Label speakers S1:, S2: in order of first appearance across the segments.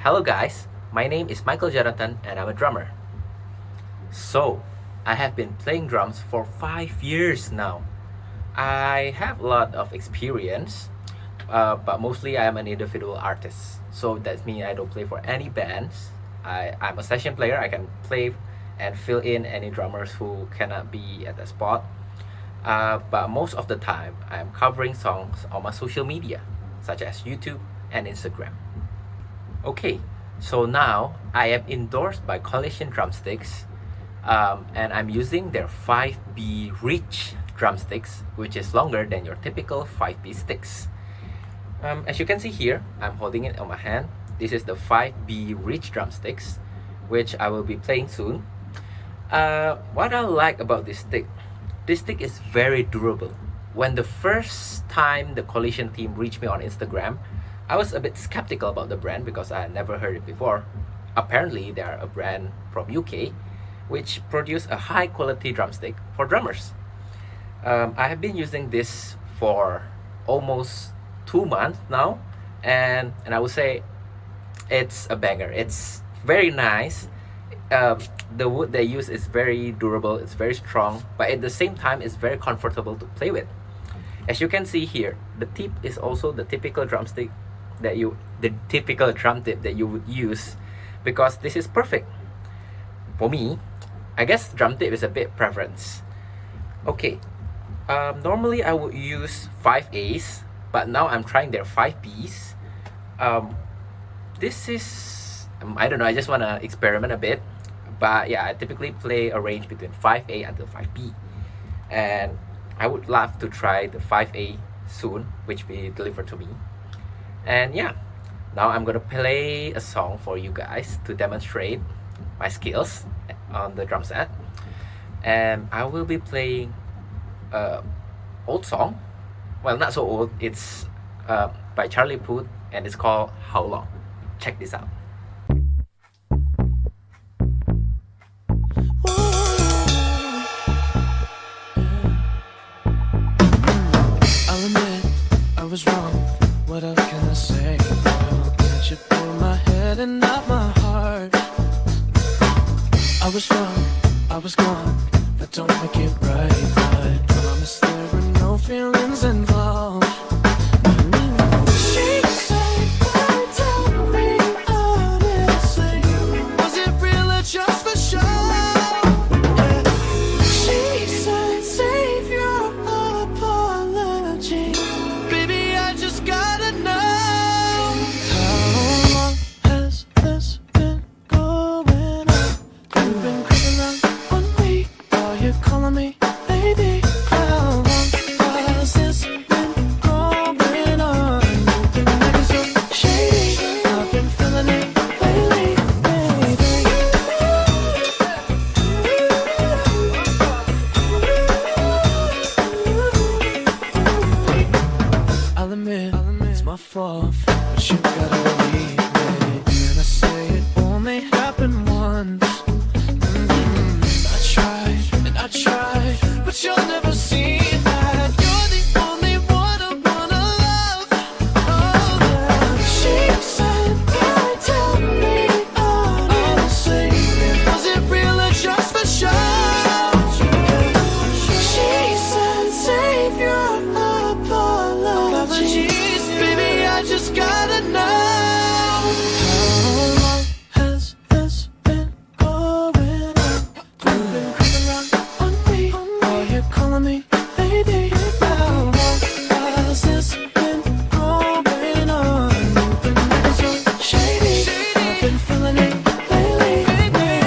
S1: Hello guys, my name is Michael Jonathan and I'm a drummer. So, I have been playing drums for 5 years now. I have a lot of experience, but mostly I am an individual artist. So that means I don't play for any bands. I'm a session player, I can play and fill in any drummers who cannot be at the spot. But most of the time, I'm covering songs on my social media, such as YouTube and Instagram. Okay, so now I am endorsed by Collision Drumsticks, and I'm using their 5B Reach drumsticks, which is longer than your typical 5B sticks. As you can see here, I'm holding it on my hand. This is the 5B Reach drumsticks, which I will be playing soon. What I like about this stick is very durable. When the first time the Collision team reached me on Instagram, I was a bit skeptical about the brand because I had never heard it before. Apparently, they are a brand from UK which produce a high quality drumstick for drummers. I have been using this for almost 2 months now, and I would say it's a banger. It's very nice. The wood they use is very durable, it's very strong, but at the same time it's very comfortable to play with. As you can see here, the tip is also the typical drum tip that you would use, because this is perfect for me. I guess drum tip is a bit preference. Okay, normally I would use 5As, but now I'm trying their 5Bs. This is I don't know, I just want to experiment a bit, but yeah, I typically play a range between 5A until 5B, and I would love to try the 5A soon, which will be delivered to me. And yeah, now I'm gonna play a song for you guys to demonstrate my skills on the drum set. And I will be playing an old song. Well, not so old, it's by Charlie Puth, and it's called How Long. Check this out.
S2: I'll admit I was wrong. What else can I say? Well, can't you pull my head and not my heart? I was wrong, I was gone. That don't make it right, but promise there were no feelings involved. She said, "Why tell me honestly? Was it real or just for show?" Yeah. She said, "Save your apology. Baby, I just gotta know. How long has this been going on? You've been creeping around on me. Are you calling me baby? How long has this been going on? You've been acting so shady. I've been feeling it lately, baby." I'll admit it's my fault, but you gotta believe me. And I say it only happened once. I tried, but you'll never see that. You're the only one I wanna love. Oh, yeah. She said, "Why tell me honestly? Was it real or just for show?" She said, "Save your apologies. Baby, I just gotta know. How long has this been going on? You've been creeping around on me. Are you calling me baby? How long has this been going on? You've been acting so shady. I've been feeling it lately, baby."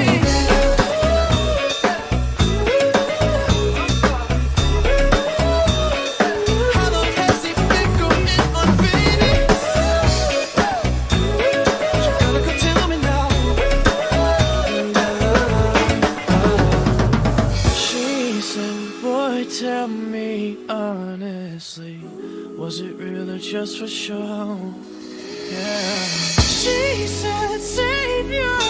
S2: How long has it been going on, baby? You gotta come tell me now. She said, "Boy, tell me honestly, was it real or just for show?" Yeah. She said, "Save your